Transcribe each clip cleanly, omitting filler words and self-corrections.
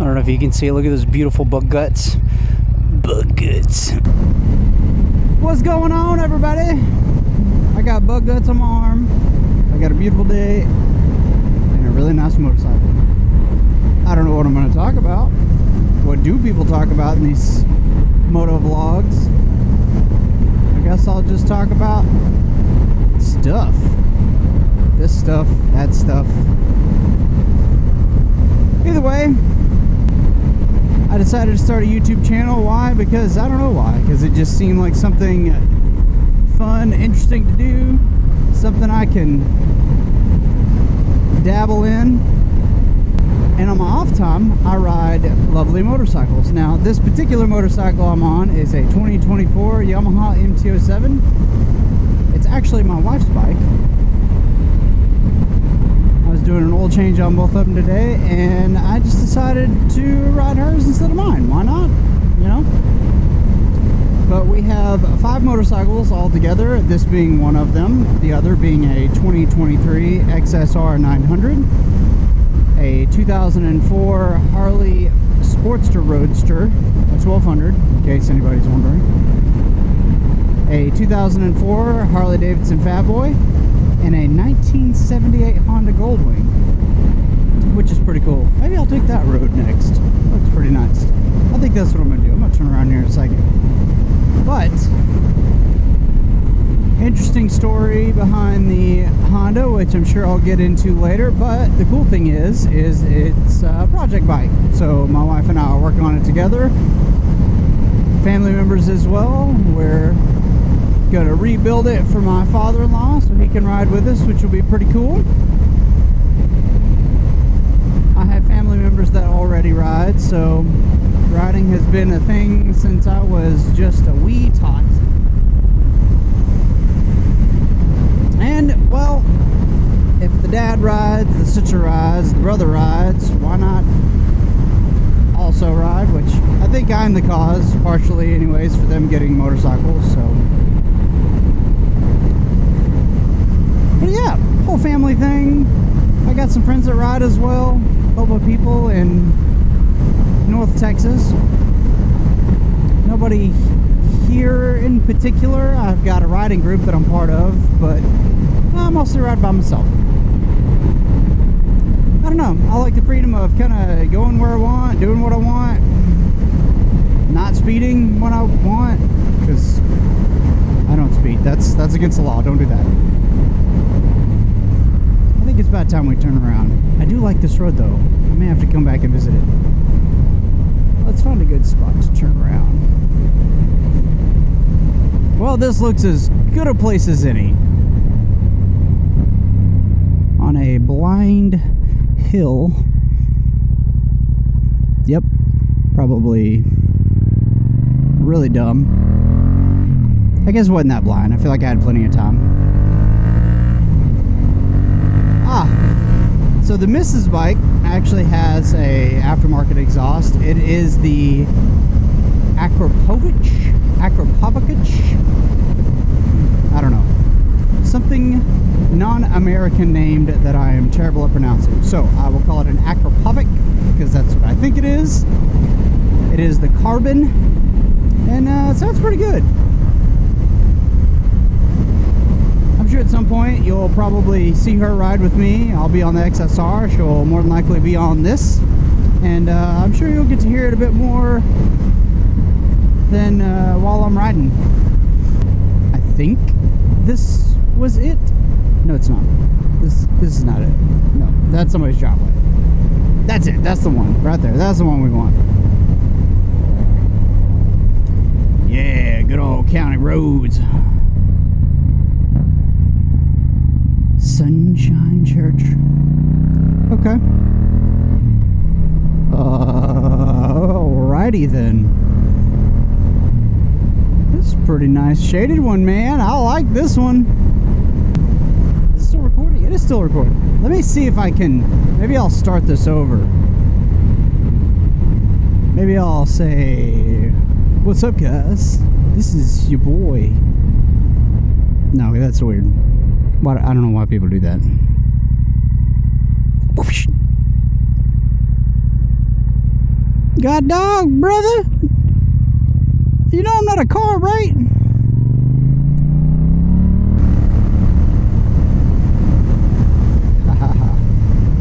I don't know if you can see it. Look at those beautiful bug guts. Bug guts. What's going on, everybody? I got bug guts on my arm. I got a beautiful day and a really nice motorcycle. I don't know what I'm going to talk about. What do people talk about in these motovlogs? I guess I'll just talk about stuff. This stuff, that stuff. Either way, I decided to start a YouTube channel. Why? Because I don't know why. Because it just seemed like something fun, interesting to do. Something I can dabble in. And on my off time, I ride lovely motorcycles. Now, this particular motorcycle I'm on is a 2024 Yamaha MT07. It's actually my wife's bike. I was doing an oil change on both of them today, and I just decided to ride hers instead of mine. Why not? You know? But we have 5 motorcycles all together, this being one of them, the other being a 2023 XSR 900, a 2004 Harley Sportster Roadster, a 1200, in case anybody's wondering, a 2004 Harley Davidson Fatboy, and a 1978 Honda Goldwing, which is pretty cool. Maybe I'll take that road next. Looks pretty nice. I think that's what I'm going to do. I'm going to turn around here in a second. But interesting story behind the Honda, which I'm sure I'll get into later. But the cool thing is it's a project bike. So my wife and I are working on it together. Family members as well. We're going to rebuild it for my father-in-law so he can ride with us, which will be pretty cool. I have family members that already ride, so riding has been a thing since I was just a wee tot. And, well, if the dad rides, the sister rides, the brother rides, why not also ride? Which I think I'm the cause, partially anyways, for them getting motorcycles, so. But yeah, whole family thing. I got some friends that ride as well. A couple of people in North Texas. Nobody here in particular. I've got a riding group that I'm part of, but I mostly ride by myself. I don't know. I like the freedom of kind of going where I want, doing what I want, not speeding when I want, because I don't speed. That's against the law. Don't do that. I think it's about time we turn around. I do like this road, though. I may have to come back and visit it. Let's find a good spot to turn around. Well, this looks as good a place as any. On a blind hill. Yep. Probably really dumb. I guess it wasn't that blind. I feel like I had plenty of time. So the Mrs. bike actually has a aftermarket exhaust. It is the Akrapovic. I don't know. Something non-American named that I am terrible at pronouncing. So I will call it an Akrapovic because that's what I think it is. It is the carbon, and it sounds pretty good. I'm sure at some point you'll probably see her ride with me. I'll be on the XSR. She'll more than likely be on this. And I'm sure you'll get to hear it a bit more than while I'm riding. I think this was it. No, it's not. This is not it. No, that's somebody's driveway. That's it. That's the one right there. That's the one we want. Yeah, good old county roads. Sunshine Church. Okay. Alrighty then. This is a pretty nice shaded one, man. I like this one. Is it still recording? It is still recording. Let me see if I can. Maybe I'll start this over. Maybe I'll say, "What's up, guys? This is your boy." No, that's weird. I don't know why people do that. God dog, brother. You know I'm not a car, right?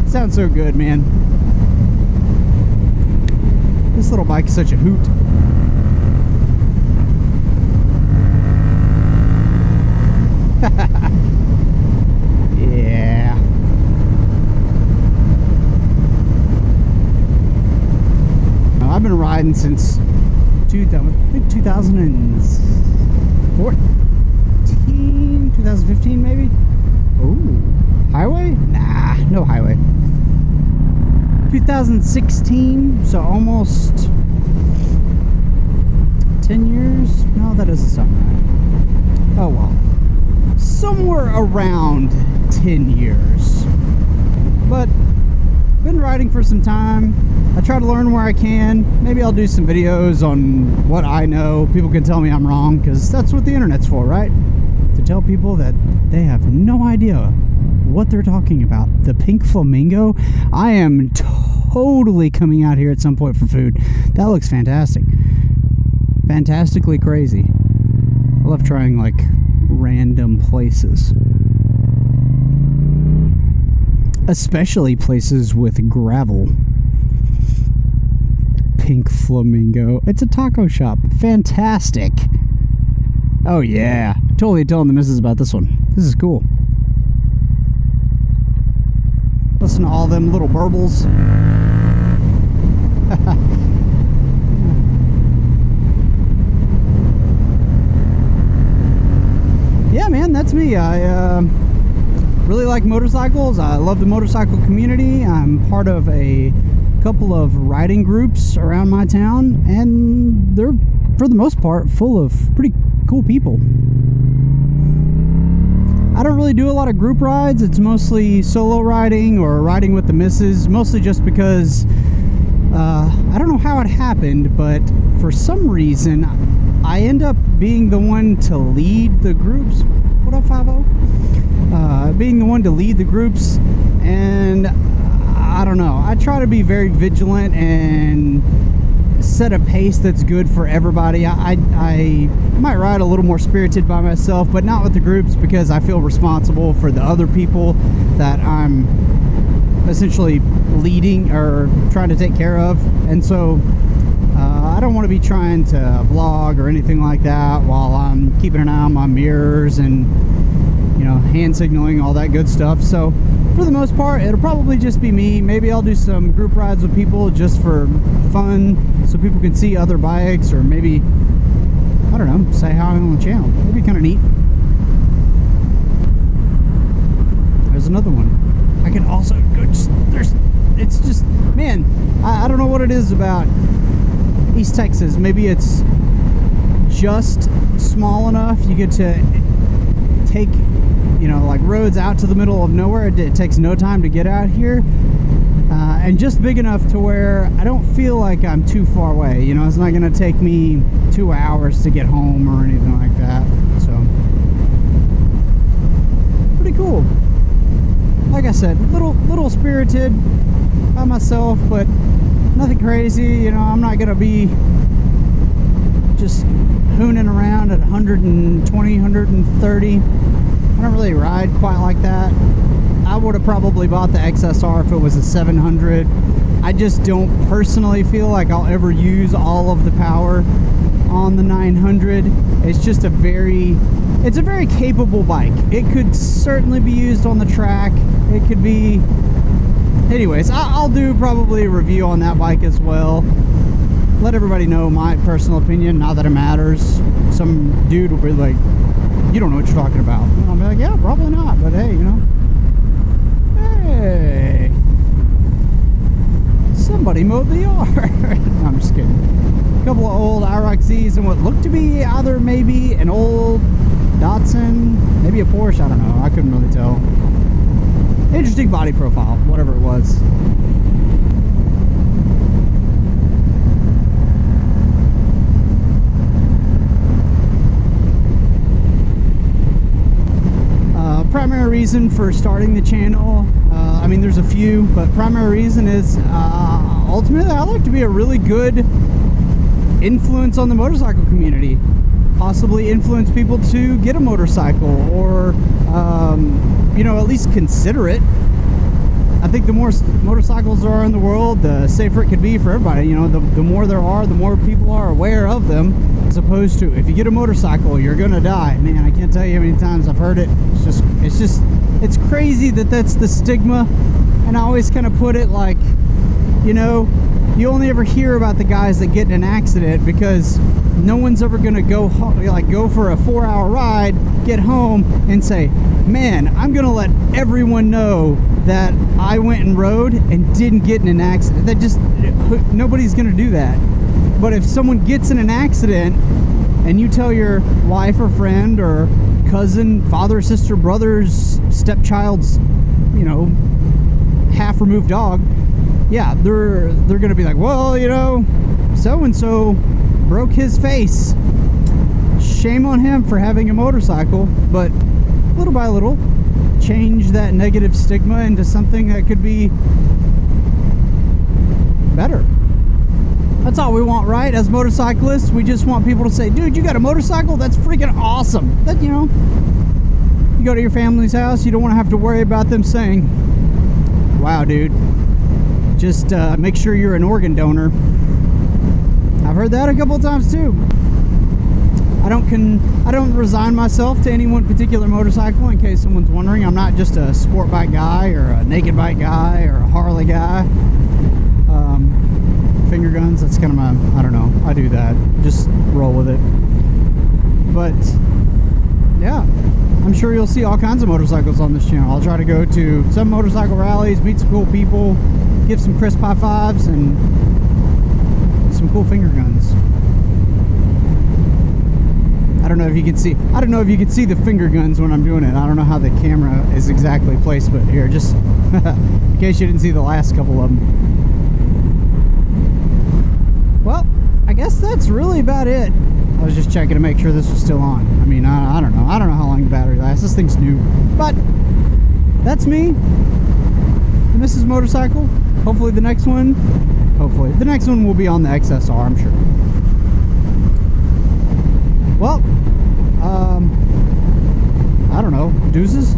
Sounds so good, man. This little bike is such a hoot. Yeah. I've been riding since 2014, 2015 maybe. Ooh, highway? Nah, no highway. 2016, so almost 10 years. No, that doesn't sound right. Oh well, somewhere around 10 years. But been riding for some time. I try to learn where I can. Maybe I'll do some videos on what I know. People can tell me I'm wrong, because that's what the internet's for, right? To tell people that they have no idea what they're talking about. The pink flamingo? I am totally coming out here at some point for food. That looks fantastic. Fantastically crazy. I love trying like random places. Especially places with gravel. Pink flamingo. It's a taco shop. Fantastic. Oh yeah. Totally telling the missus about this one. This is cool. Listen to all them little burbles. Yeah, man, that's me. I really like motorcycles. I love the motorcycle community. I'm part of a couple of riding groups around my town, and they're, for the most part, full of pretty cool people. I don't really do a lot of group rides. It's mostly solo riding or riding with the missus, mostly just because I don't know how it happened, but for some reason I end up being the one to lead the groups. What up, 5-0? Being the one to lead the groups, and I don't know. I try to be very vigilant and set a pace that's good for everybody. I might ride a little more spirited by myself, but not with the groups, because I feel responsible for the other people that I'm essentially leading or trying to take care of. And so I don't want to be trying to vlog or anything like that while I'm keeping an eye on my mirrors and, you know, hand signaling, all that good stuff. So for the most part, it'll probably just be me. Maybe I'll do some group rides with people just for fun, so people can see other bikes, or maybe, I don't know, say hi on the channel. That'd be kind of neat. There's another one. I can also go it's just, man, I don't know what it is about East Texas. Maybe it's just small enough. You get to take, you know, like roads out to the middle of nowhere. It takes no time to get out here, and just big enough to where I don't feel like I'm too far away. You know, it's not going to take me 2 hours to get home or anything like that. So pretty cool. Like I said, little spirited by myself, but nothing crazy. You know, I'm not going to be just hooning around at 120, 130. I don't really ride quite like that. I would have probably bought the XSR if it was a 700. I just don't personally feel like I'll ever use all of the power on the 900. It's just it's a very capable bike. It could certainly be used on the track. It could be, anyways, I'll do probably a review on that bike as well. Let everybody know my personal opinion, not that it matters. Some dude will be like, you don't know what you're talking about. And I'll be like, yeah, probably not, but hey, you know. Hey, somebody mowed the yard. No, I'm just kidding. A couple of old IROC-Zs and what looked to be either maybe an old Datsun, maybe a Porsche, I don't know. I couldn't really tell. Interesting body profile, whatever it was. Primary reason for starting the channel, I mean, there's a few, but primary reason is ultimately, I like to be a really good influence on the motorcycle community. Possibly influence people to get a motorcycle, or you know, at least consider it. I think the more motorcycles there are in the world, the safer it could be for everybody. You know, the more there are, the more people are aware of them, as opposed to, if you get a motorcycle, you're gonna die. Man, I can't tell you how many times I've heard it. It's crazy that that's the stigma. And I always kind of put it like, you know, you only ever hear about the guys that get in an accident because no one's ever gonna go for a 4-hour ride, get home, and say, man, I'm gonna let everyone know that I went and rode and didn't get in an accident. Nobody's gonna do that. But if someone gets in an accident and you tell your wife or friend or cousin, father, sister, brother's, stepchild's, you know, half-removed dog, yeah, they're gonna be like, well, you know, so-and-so broke his face. Shame on him for having a motorcycle. But little by little, change that negative stigma into something that could be better. That's all we want, right? As motorcyclists, we just want people to say, dude, you got a motorcycle? That's freaking awesome. That, you know, you go to your family's house, you don't want to have to worry about them saying, wow, dude, just make sure you're an organ donor. I've heard that a couple of times too. I don't resign myself to any one particular motorcycle, in case someone's wondering. I'm not just a sport bike guy or a naked bike guy or a Harley guy. Finger guns, that's kind of my, I don't know, I do that. Just roll with it. But yeah, I'm sure you'll see all kinds of motorcycles on this channel. I'll try to go to some motorcycle rallies, meet some cool people, give some crisp high fives, and some cool finger guns. I don't know if you can see the finger guns when I'm doing it. I don't know how the camera is exactly placed, but here, just in case you didn't see the last couple of them. Well, I guess that's really about it. I was just checking to make sure this was still on. I mean, I don't know. I don't know how long the battery lasts. This thing's new. But that's me, the Mrs. Motorcycle. Hopefully the next one will be on the XSR, I'm sure. Well, I don't know. Deuces?